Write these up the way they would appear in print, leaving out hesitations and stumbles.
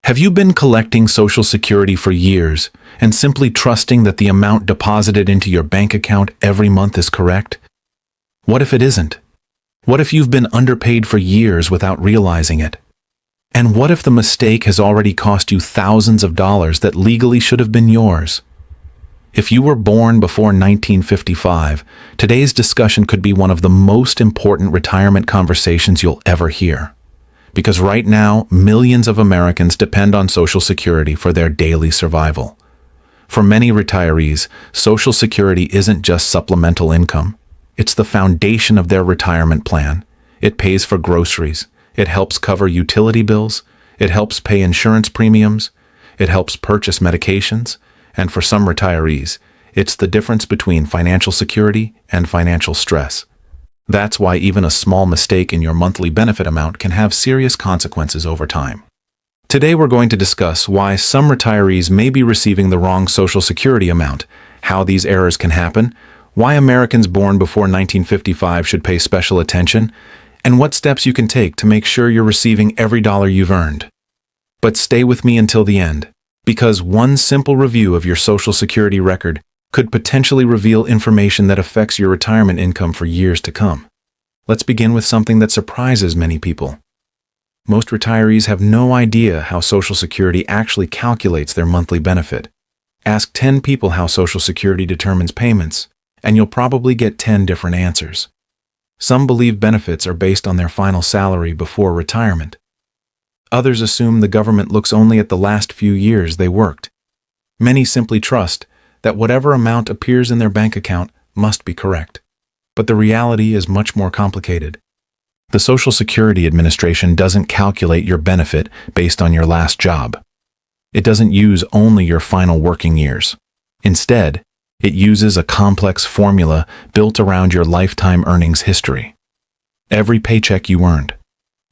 Have you been collecting Social Security for years and simply trusting that the amount deposited into your bank account every month is correct? What if it isn't? What if you've been underpaid for years without realizing it? And what if the mistake has already cost you thousands of dollars that legally should have been yours? If you were born before 1955, today's discussion could be one of the most important retirement conversations you'll ever hear. Because right now, millions of Americans depend on Social Security for their daily survival. For many retirees, Social Security isn't just supplemental income. It's the foundation of their retirement plan. It pays for groceries. It helps cover utility bills. It helps pay insurance premiums. It helps purchase medications. And for some retirees, it's the difference between financial security and financial stress. That's why even a small mistake in your monthly benefit amount can have serious consequences over time. Today we're going to discuss why some retirees may be receiving the wrong Social Security amount, how these errors can happen, why Americans born before 1955 should pay special attention, and what steps you can take to make sure you're receiving every dollar you've earned. But stay with me until the end, because one simple review of your Social Security record could potentially reveal information that affects your retirement income for years to come. Let's begin with something that surprises many people. Most retirees have no idea how Social Security actually calculates their monthly benefit. Ask 10 people how Social Security determines payments, and you'll probably get 10 different answers. Some believe benefits are based on their final salary before retirement. Others assume the government looks only at the last few years they worked. Many simply trust that whatever amount appears in their bank account must be correct. But the reality is much more complicated. The Social Security Administration doesn't calculate your benefit based on your last job. It doesn't use only your final working years. Instead, it uses a complex formula built around your lifetime earnings history. Every paycheck you earned,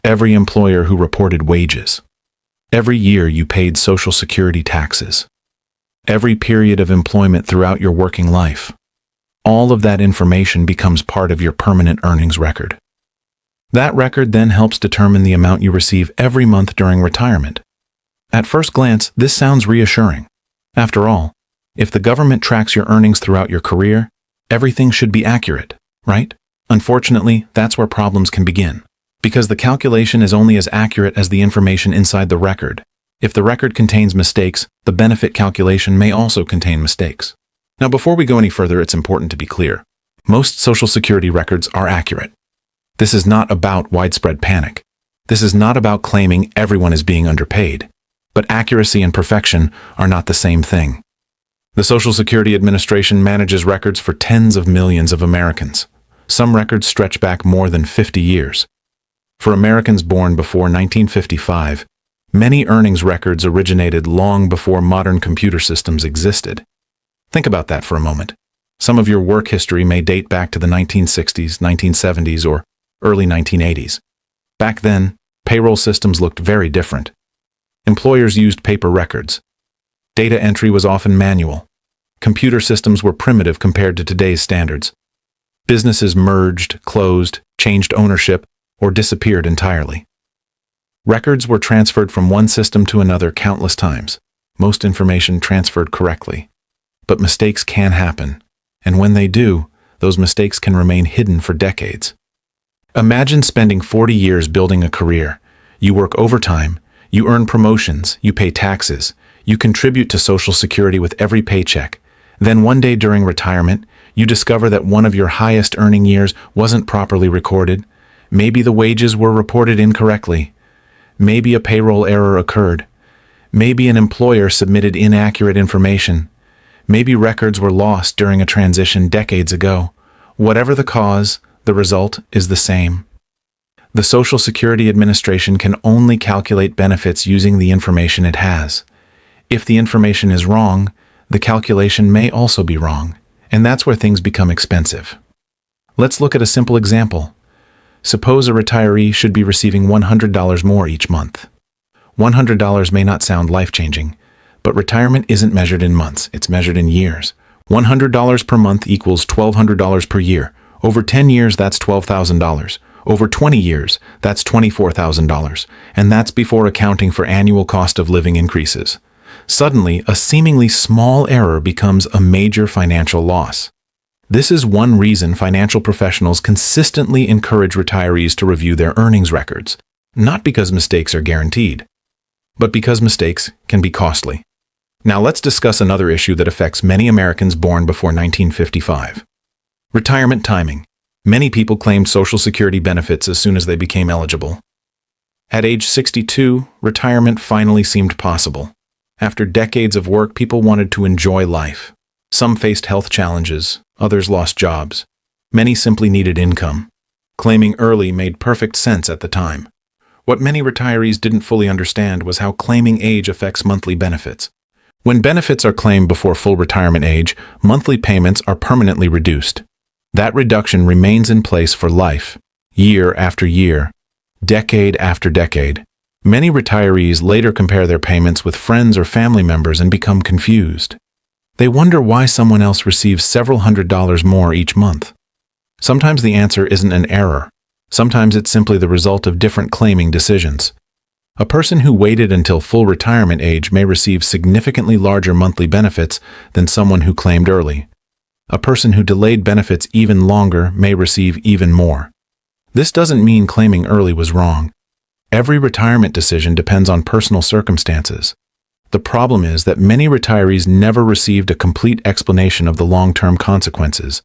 every employer who reported wages, every year you paid Social Security taxes, every period of employment throughout your working life. All of that information becomes part of your permanent earnings record. That record then helps determine the amount you receive every month during retirement. At first glance, this sounds reassuring. After all, if the government tracks your earnings throughout your career, everything should be accurate, right? Unfortunately, that's where problems can begin, because the calculation is only as accurate as the information inside the record. If the record contains mistakes, the benefit calculation may also contain mistakes. Now, before we go any further, it's important to be clear. Most Social Security records are accurate. This is not about widespread panic. This is not about claiming everyone is being underpaid. But accuracy and perfection are not the same thing. The Social Security Administration manages records for tens of millions of Americans. Some records stretch back more than 50 years. For Americans born before 1955, many earnings records originated long before modern computer systems existed. Think about that for a moment. Some of your work history may date back to the 1960s, 1970s, or early 1980s. Back then, payroll systems looked very different. Employers used paper records. Data entry was often manual. Computer systems were primitive compared to today's standards. Businesses merged, closed, changed ownership, or disappeared entirely. Records were transferred from one system to another countless times. Most information transferred correctly. But mistakes can happen, and when they do, those mistakes can remain hidden for decades. Imagine spending 40 years building a career. You work overtime, you earn promotions, you pay taxes, you contribute to Social Security with every paycheck. Then one day during retirement, you discover that one of your highest earning years wasn't properly recorded. Maybe the wages were reported incorrectly. Maybe a payroll error occurred. Maybe an employer submitted inaccurate information. Maybe records were lost during a transition decades ago. Whatever the cause, the result is the same. The Social Security Administration can only calculate benefits using the information it has. If the information is wrong, the calculation may also be wrong, and that's where things become expensive. Let's look at a simple example. Suppose a retiree should be receiving $100 more each month. $100 may not sound life-changing, but retirement isn't measured in months, it's measured in years. $100 per month equals $1,200 per year. Over 10 years, that's $12,000. Over 20 years, that's $24,000, and that's before accounting for annual cost of living increases. Suddenly, a seemingly small error becomes a major financial loss. This is one reason financial professionals consistently encourage retirees to review their earnings records, not because mistakes are guaranteed, but because mistakes can be costly. Now let's discuss another issue that affects many Americans born before 1955. Retirement timing. Many people claimed Social Security benefits as soon as they became eligible. At age 62, retirement finally seemed possible. After decades of work, people wanted to enjoy life. Some faced health challenges, others lost jobs. Many simply needed income. Claiming early made perfect sense at the time. What many retirees didn't fully understand was how claiming age affects monthly benefits. When benefits are claimed before full retirement age, monthly payments are permanently reduced. That reduction remains in place for life, year after year, decade after decade. Many retirees later compare their payments with friends or family members and become confused. They wonder why someone else receives several $100s more each month. Sometimes the answer isn't an error. Sometimes it's simply the result of different claiming decisions. A person who waited until full retirement age may receive significantly larger monthly benefits than someone who claimed early. A person who delayed benefits even longer may receive even more. This doesn't mean claiming early was wrong. Every retirement decision depends on personal circumstances. The problem is that many retirees never received a complete explanation of the long-term consequences.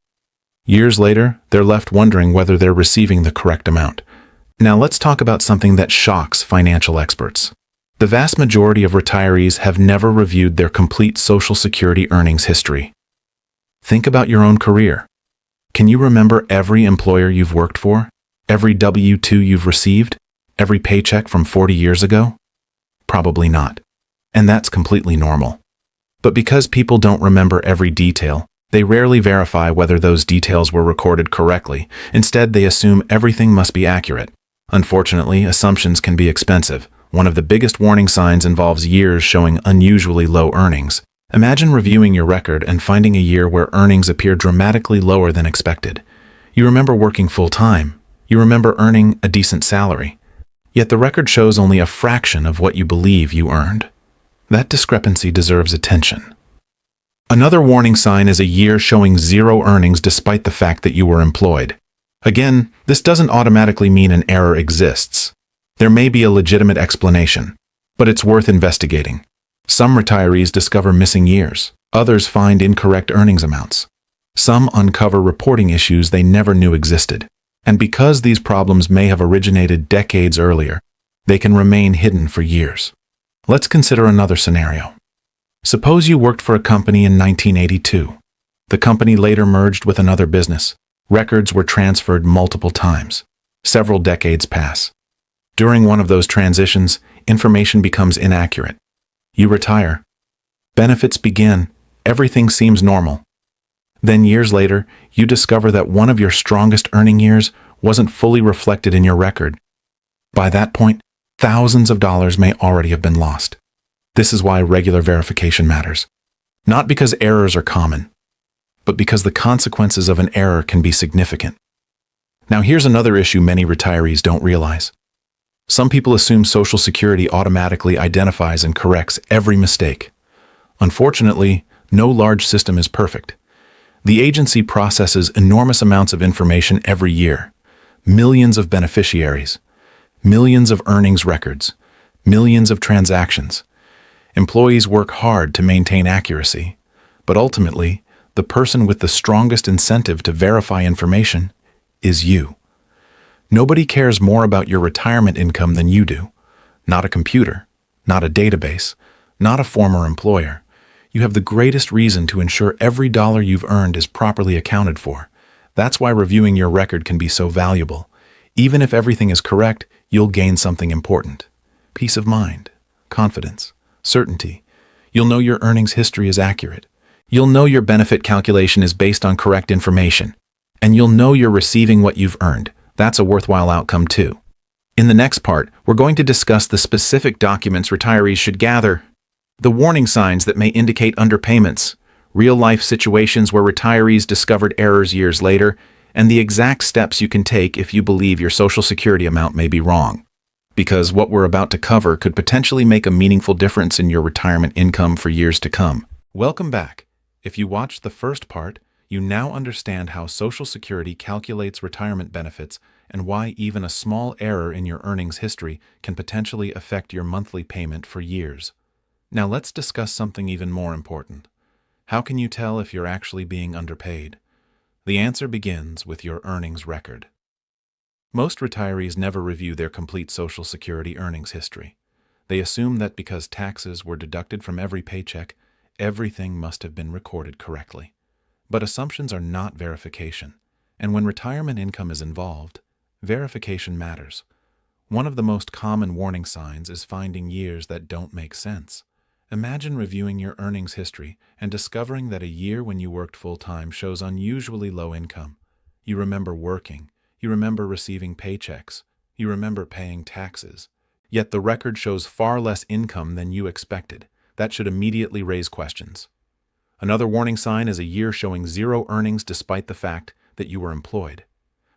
Years later, they're left wondering whether they're receiving the correct amount. Now let's talk about something that shocks financial experts. The vast majority of retirees have never reviewed their complete Social Security earnings history. Think about your own career. Can you remember every employer you've worked for? Every W-2 you've received? Every paycheck from 40 years ago? Probably not. And that's completely normal. But because people don't remember every detail, they rarely verify whether those details were recorded correctly. Instead, they assume everything must be accurate. Unfortunately, assumptions can be expensive. One of the biggest warning signs involves years showing unusually low earnings. Imagine reviewing your record and finding a year where earnings appear dramatically lower than expected. You remember working full-time. You remember earning a decent salary. Yet the record shows only a fraction of what you believe you earned. That discrepancy deserves attention. Another warning sign is a year showing zero earnings despite the fact that you were employed. Again, this doesn't automatically mean an error exists. There may be a legitimate explanation, but it's worth investigating. Some retirees discover missing years. Others find incorrect earnings amounts. Some uncover reporting issues they never knew existed. And because these problems may have originated decades earlier, they can remain hidden for years. Let's consider another scenario. Suppose you worked for a company in 1982. The company later merged with another business. Records were transferred multiple times. Several decades pass. During one of those transitions, information becomes inaccurate. You retire. Benefits begin. Everything seems normal. Then years later, you discover that one of your strongest earning years wasn't fully reflected in your record. By that point, thousands of dollars may already have been lost. This is why regular verification matters. Not because errors are common, but because the consequences of an error can be significant. Now here's another issue many retirees don't realize. Some people assume Social Security automatically identifies and corrects every mistake. Unfortunately, no large system is perfect. The agency processes enormous amounts of information every year. Millions of beneficiaries, millions of earnings records, millions of transactions. Employees work hard to maintain accuracy, but ultimately, the person with the strongest incentive to verify information is you. Nobody cares more about your retirement income than you do. Not a computer, not a database, not a former employer. You have the greatest reason to ensure every dollar you've earned is properly accounted for. That's why reviewing your record can be so valuable. Even if everything is correct, you'll gain something important. Peace of mind, confidence, certainty. You'll know your earnings history is accurate. You'll know your benefit calculation is based on correct information. And you'll know you're receiving what you've earned. That's a worthwhile outcome too. In the next part, we're going to discuss the specific documents retirees should gather, the warning signs that may indicate underpayments, real-life situations where retirees discovered errors years later, and the exact steps you can take if you believe your Social Security amount may be wrong. Because what we're about to cover could potentially make a meaningful difference in your retirement income for years to come. Welcome back. If you watched the first part, you now understand how Social Security calculates retirement benefits and why even a small error in your earnings history can potentially affect your monthly payment for years. Now let's discuss something even more important. How can you tell if you're actually being underpaid? The answer begins with your earnings record. Most retirees never review their complete Social Security earnings history. They assume that because taxes were deducted from every paycheck, everything must have been recorded correctly. But assumptions are not verification, and when retirement income is involved, verification matters. One of the most common warning signs is finding years that don't make sense. Imagine reviewing your earnings history and discovering that a year when you worked full-time shows unusually low income. You remember working, you remember receiving paychecks, you remember paying taxes. Yet the record shows far less income than you expected. That should immediately raise questions. Another warning sign is a year showing zero earnings despite the fact that you were employed.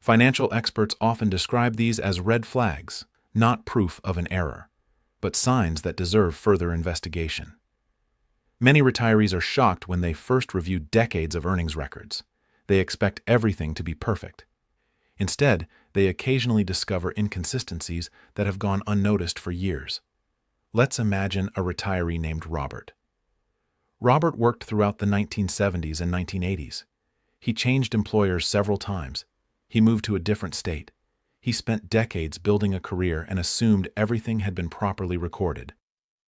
Financial experts often describe these as red flags, not proof of an error, but signs that deserve further investigation. Many retirees are shocked when they first review decades of earnings records. They expect everything to be perfect. Instead, they occasionally discover inconsistencies that have gone unnoticed for years. Let's imagine a retiree named Robert. Robert worked throughout the 1970s and 1980s. He changed employers several times. He moved to a different state. He spent decades building a career and assumed everything had been properly recorded.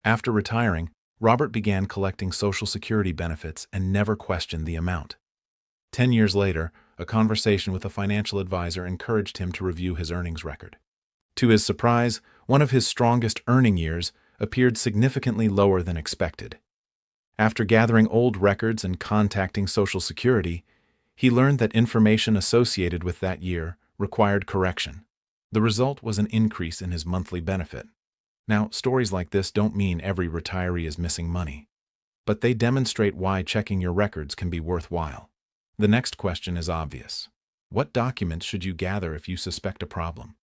After retiring, Robert began collecting Social Security benefits and never questioned the amount. 10 years later, a conversation with a financial advisor encouraged him to review his earnings record. To his surprise, one of his strongest earning years appeared significantly lower than expected. After gathering old records and contacting Social Security, he learned that information associated with that year required correction. The result was an increase in his monthly benefit. Now, stories like this don't mean every retiree is missing money, but they demonstrate why checking your records can be worthwhile. The next question is obvious. What documents should you gather if you suspect a problem?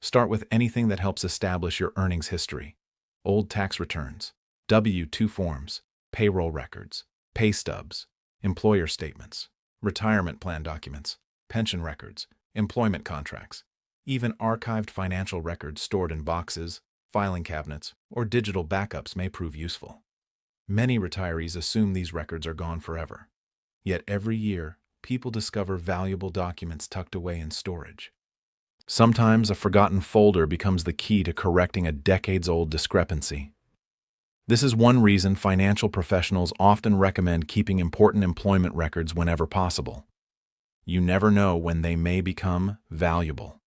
Start with anything that helps establish your earnings history. Old tax returns, W-2 forms, payroll records, pay stubs, employer statements, retirement plan documents, pension records, employment contracts, even archived financial records stored in boxes, filing cabinets, or digital backups may prove useful. Many retirees assume these records are gone forever. Yet every year, people discover valuable documents tucked away in storage. Sometimes a forgotten folder becomes the key to correcting a decades-old discrepancy. This is one reason financial professionals often recommend keeping important employment records whenever possible. You never know when they may become valuable.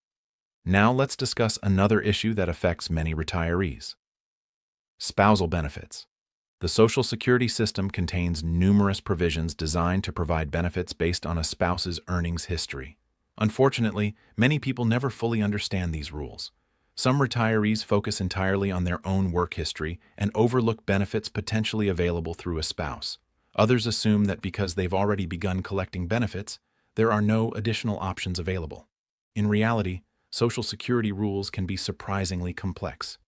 Now let's discuss another issue that affects many retirees. Spousal benefits. The Social Security system contains numerous provisions designed to provide benefits based on a spouse's earnings history. Unfortunately, many people never fully understand these rules. Some retirees focus entirely on their own work history and overlook benefits potentially available through a spouse. Others assume that because they've already begun collecting benefits, there are no additional options available. In reality, Social Security rules can be surprisingly complex.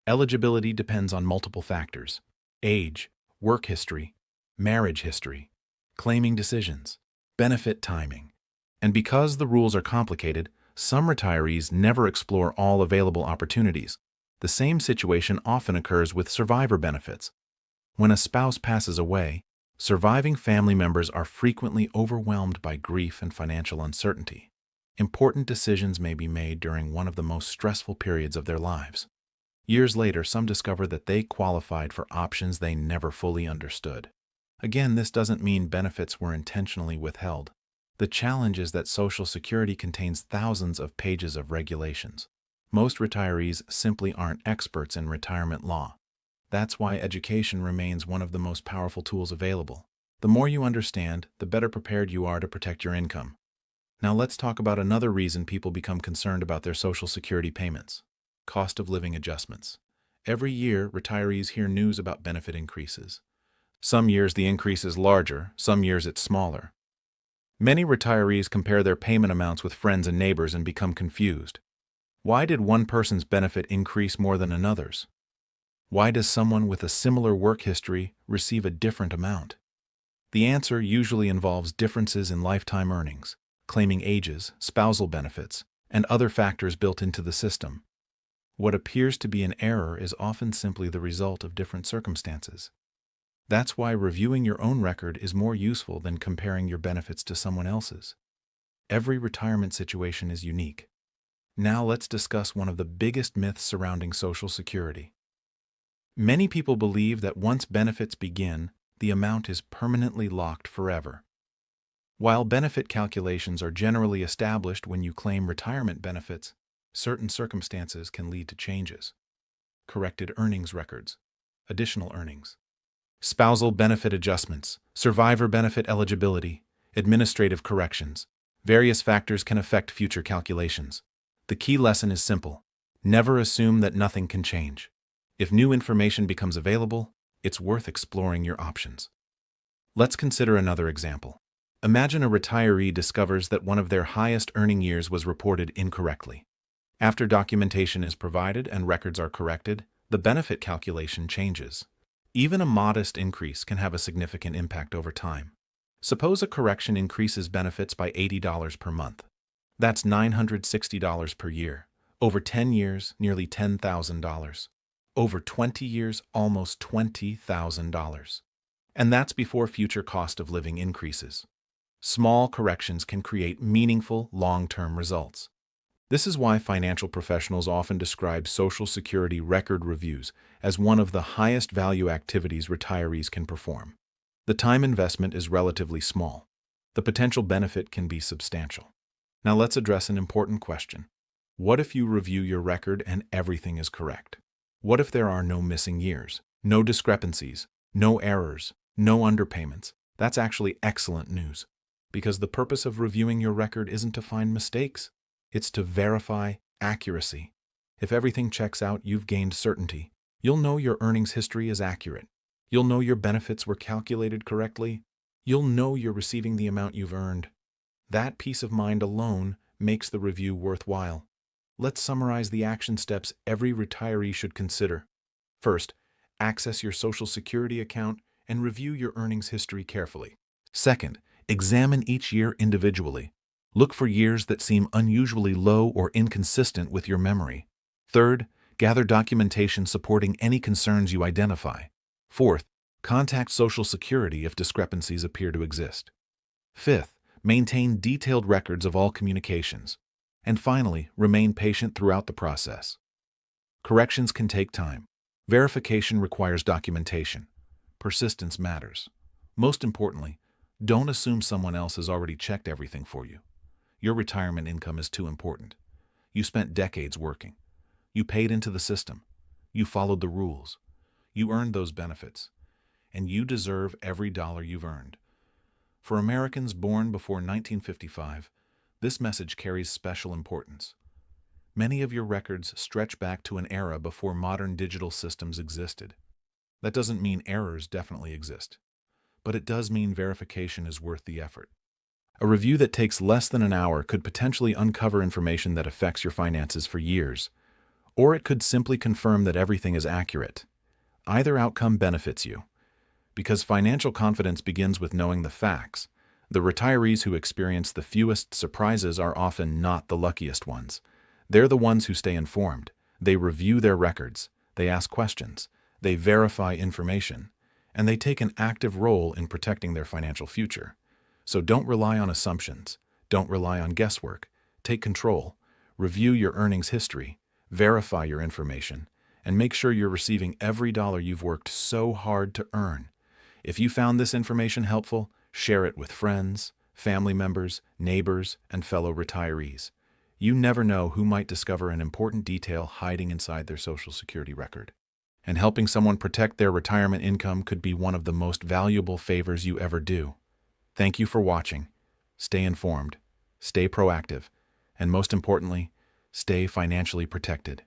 Eligibility depends on multiple factors: age, work history, marriage history, claiming decisions, benefit timing. And because the rules are complicated, some retirees never explore all available opportunities. The same situation often occurs with survivor benefits. When a spouse passes away, surviving family members are frequently overwhelmed by grief and financial uncertainty. Important decisions may be made during one of the most stressful periods of their lives. Years later, some discover that they qualified for options they never fully understood. Again, this doesn't mean benefits were intentionally withheld. The challenge is that Social Security contains thousands of pages of regulations. Most retirees simply aren't experts in retirement law. That's why education remains one of the most powerful tools available. The more you understand, the better prepared you are to protect your income. Now let's talk about another reason people become concerned about their Social Security payments: cost of living adjustments. Every year, retirees hear news about benefit increases. Some years the increase is larger, some years it's smaller. Many retirees compare their payment amounts with friends and neighbors and become confused. Why did one person's benefit increase more than another's? Why does someone with a similar work history receive a different amount? The answer usually involves differences in lifetime earnings, claiming ages, spousal benefits, and other factors built into the system. What appears to be an error is often simply the result of different circumstances. That's why reviewing your own record is more useful than comparing your benefits to someone else's. Every retirement situation is unique. Now let's discuss one of the biggest myths surrounding Social Security. Many people believe that once benefits begin, the amount is permanently locked forever. While benefit calculations are generally established when you claim retirement benefits, certain circumstances can lead to changes. Corrected earnings records, additional earnings, spousal benefit adjustments, survivor benefit eligibility, administrative corrections. Various factors can affect future calculations. The key lesson is simple. Never assume that nothing can change. If new information becomes available, it's worth exploring your options. Let's consider another example. Imagine a retiree discovers that one of their highest earning years was reported incorrectly. After documentation is provided and records are corrected, the benefit calculation changes. Even a modest increase can have a significant impact over time. Suppose a correction increases benefits by $80 per month. That's $960 per year. Over 10 years, nearly $10,000. Over 20 years, almost $20,000. And that's before future cost of living increases. Small corrections can create meaningful, long-term results. This is why financial professionals often describe Social Security record reviews as one of the highest value activities retirees can perform. The time investment is relatively small. The potential benefit can be substantial. Now let's address an important question. What if you review your record and everything is correct? What if there are no missing years, no discrepancies, no errors, no underpayments? That's actually excellent news, because the purpose of reviewing your record isn't to find mistakes. It's to verify accuracy. If everything checks out, you've gained certainty. You'll know your earnings history is accurate. You'll know your benefits were calculated correctly. You'll know you're receiving the amount you've earned. That peace of mind alone makes the review worthwhile. Let's summarize the action steps every retiree should consider. First, access your Social Security account and review your earnings history carefully. Second, examine each year individually. Look for years that seem unusually low or inconsistent with your memory. Third, gather documentation supporting any concerns you identify. Fourth, contact Social Security if discrepancies appear to exist. Fifth, maintain detailed records of all communications. And finally, remain patient throughout the process. Corrections can take time. Verification requires documentation. Persistence matters. Most importantly, don't assume someone else has already checked everything for you. Your retirement income is too important. You spent decades working. You paid into the system. You followed the rules. You earned those benefits. And you deserve every dollar you've earned. For Americans born before 1955, this message carries special importance. Many of your records stretch back to an era before modern digital systems existed. That doesn't mean errors definitely exist, but it does mean verification is worth the effort. A review that takes less than an hour could potentially uncover information that affects your finances for years, or it could simply confirm that everything is accurate. Either outcome benefits you, because financial confidence begins with knowing the facts. The retirees who experience the fewest surprises are often not the luckiest ones. They're the ones who stay informed. They review their records, they ask questions, they verify information, and they take an active role in protecting their financial future. So don't rely on assumptions. Don't rely on guesswork. Take control. Review your earnings history. Verify your information. And make sure you're receiving every dollar you've worked so hard to earn. If you found this information helpful, share it with friends, family members, neighbors, and fellow retirees. You never know who might discover an important detail hiding inside their Social Security record. And helping someone protect their retirement income could be one of the most valuable favors you ever do. Thank you for watching. Stay informed, stay proactive, and most importantly, stay financially protected.